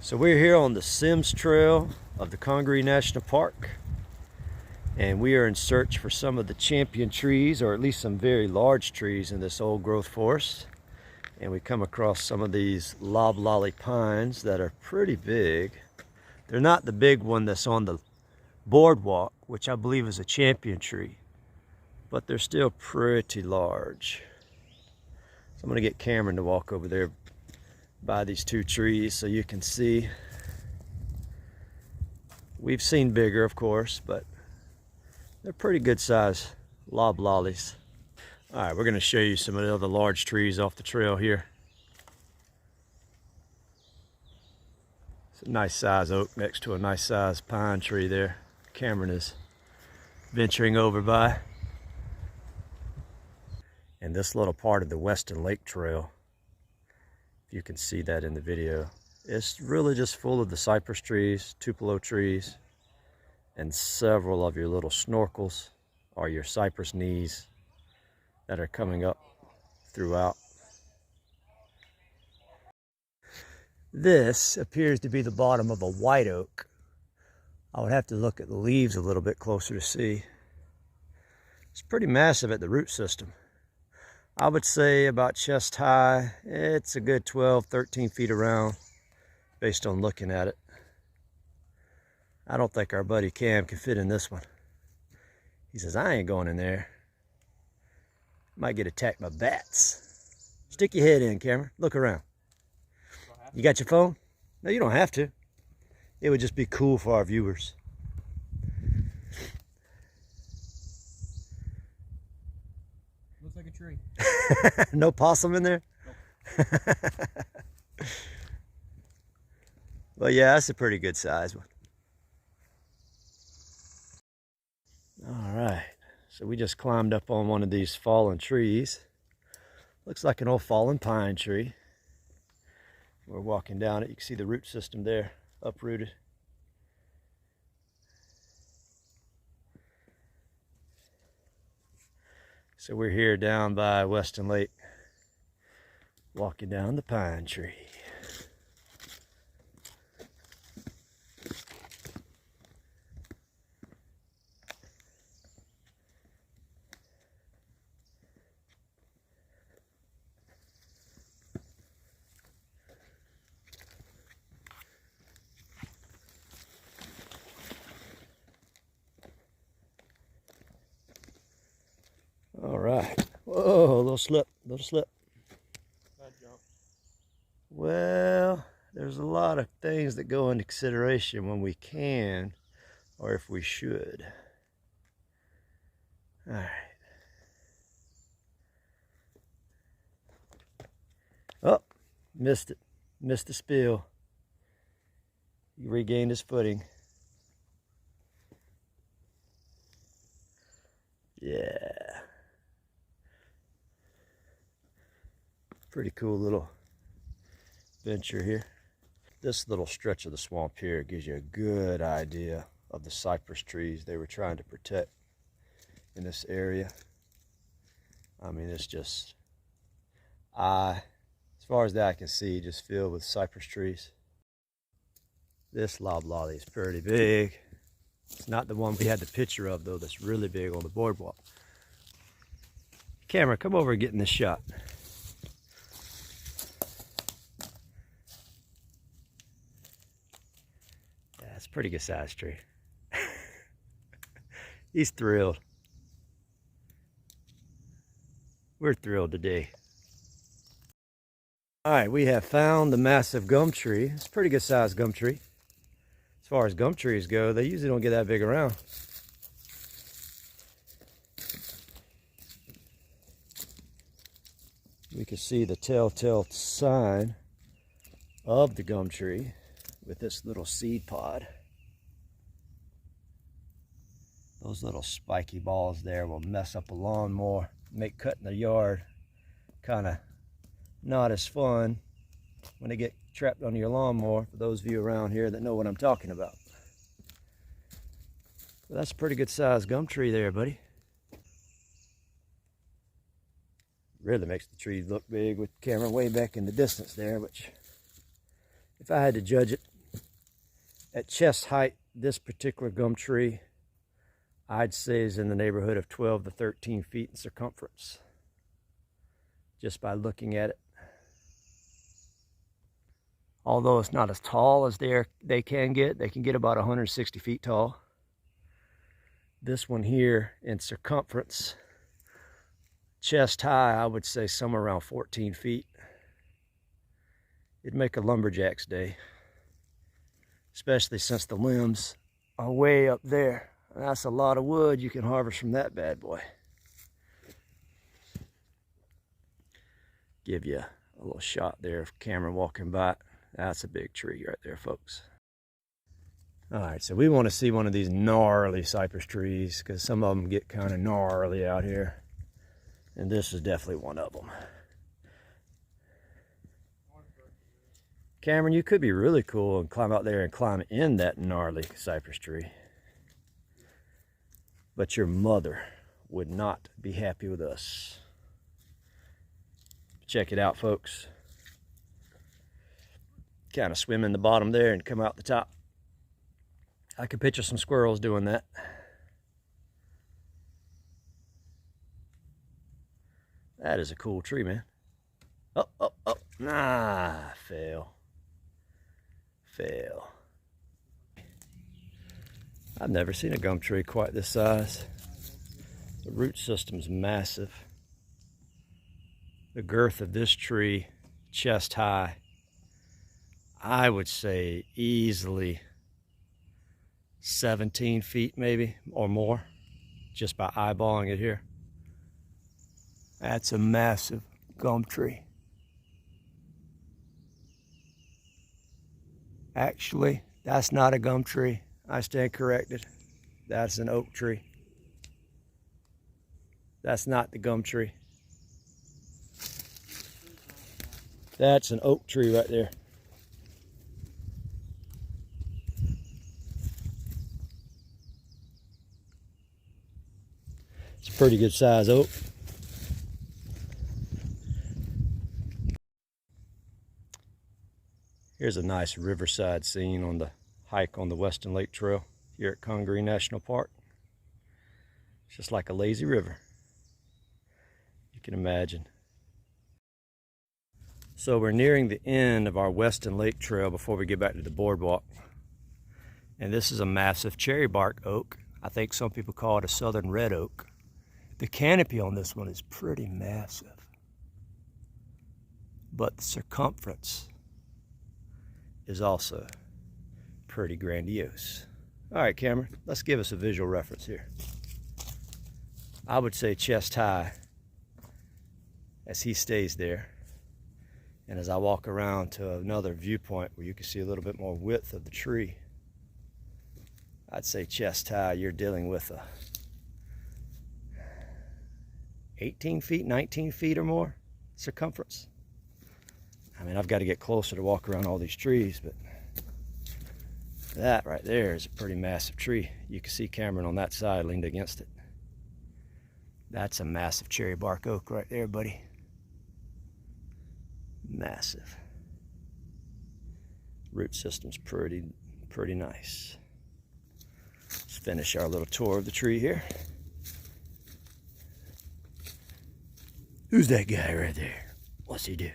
So we're here on the Sims Trail of the Congaree National Park, and we are in search for some of the champion trees, or at least some very large trees in this old growth forest. And we come across some of these loblolly pines that are pretty big. They're not the big one that's on the boardwalk, which I believe is a champion tree, but they're still pretty large. So I'm gonna get Cameron to walk over there by these two trees so you can see. We've seen bigger, of course, but they're pretty good size loblollies. All right, we're going to show you some of the other large trees off the trail here. It's a nice size oak next to a nice size pine tree there. Cameron is venturing over by. And this little part of the Western Lake Trail, you can see that in the video, it's really just full of the cypress trees, tupelo trees, and several of your little snorkels or your cypress knees that are coming up throughout. This appears to be the bottom of a white oak. I would have to look at the leaves a little bit closer to see. It's pretty massive at the root system. I would say about chest high. It's a good 12, 13 feet around based on looking at it. I don't think our buddy Cam can fit in this one. He says, I ain't going in there. Might get attacked by bats. Stick your head in, Cameron. Look around. You got your phone? No, you don't have to. It would just be cool for our viewers. Looks like a tree. No possum in there? Nope. Well, yeah, that's a pretty good size one. All right, so we just climbed up on one of these fallen trees. Looks like an old fallen pine tree. We're walking down it. You can see the root system there, uprooted. So we're here down by Western Lake, walking down the pine tree. All right. Whoa, a little slip, little slip. Bad jump. Well, there's a lot of things that go into consideration when we can, or if we should. All right. Oh, missed it. Missed the spill. He regained his footing. Yeah. Pretty cool little venture here. This little stretch of the swamp here gives you a good idea of the cypress trees they were trying to protect in this area. I mean, it's just, as far as the eye can see, just filled with cypress trees. This loblolly is pretty big. It's not the one we had the picture of, though, that's really big on the boardwalk. Camera, come over and get in this shot. That's a pretty good sized tree. He's thrilled. We're thrilled today. All right, we have found the massive gum tree. It's a pretty good sized gum tree. As far as gum trees go, they usually don't get that big around. We can see the telltale sign of the gum tree with this little seed pod. Those little spiky balls there will mess up a lawnmower, make cutting the yard kind of not as fun when they get trapped on your lawnmower, for those of you around here that know what I'm talking about. Well, that's a pretty good sized gum tree there, buddy. Really makes the tree look big with the camera way back in the distance there, which if I had to judge it, At chest height, this particular gum tree, I'd say is in the neighborhood of 12 to 13 feet in circumference, just by looking at it. Although it's not as tall as they can get about 160 feet tall. This one here in circumference, chest high, I would say somewhere around 14 feet. It'd make a lumberjack's day, especially since the limbs are way up there. That's a lot of wood you can harvest from that bad boy. Give you a little shot there of camera walking by. That's a big tree right there, folks. All right, so we want to see one of these gnarly cypress trees because some of them get kind of gnarly out here. And this is definitely one of them. Cameron, you could be really cool and climb out there and climb in that gnarly cypress tree. But your mother would not be happy with us. Check it out, folks. Kind of swim in the bottom there and come out the top. I could picture some squirrels doing that. That is a cool tree, man. Oh, oh, oh. Nah, fail. Fail. I've never seen a gum tree quite this size. The root system's massive. The girth of this tree, chest high, I would say easily 17 feet maybe or more, just by eyeballing it here. That's a massive gum tree. Actually, that's not a gum tree. I stand corrected. That's an oak tree. That's not the gum tree. That's an oak tree right there. It's a pretty good size oak. Here's a nice riverside scene on the hike on the Western Lake Trail here at Congaree National Park. It's just like a lazy river. You can imagine. So we're nearing the end of our Western Lake Trail before we get back to the boardwalk. And this is a massive cherry bark oak. I think some people call it a southern red oak. The canopy on this one is pretty massive, but the circumference is also pretty grandiose. All right, Cameron, let's give us a visual reference here. I would say chest high as he stays there. And as I walk around to another viewpoint where you can see a little bit more width of the tree, I'd say chest high, you're dealing with a 18 feet, 19 feet or more circumference. I mean, I've got to get closer to walk around all these trees, but that right there is a pretty massive tree. You can see Cameron on that side leaned against it. That's a massive cherry bark oak right there, buddy. Massive. Root system's pretty nice. Let's finish our little tour of the tree here. Who's that guy right there? What's he doing?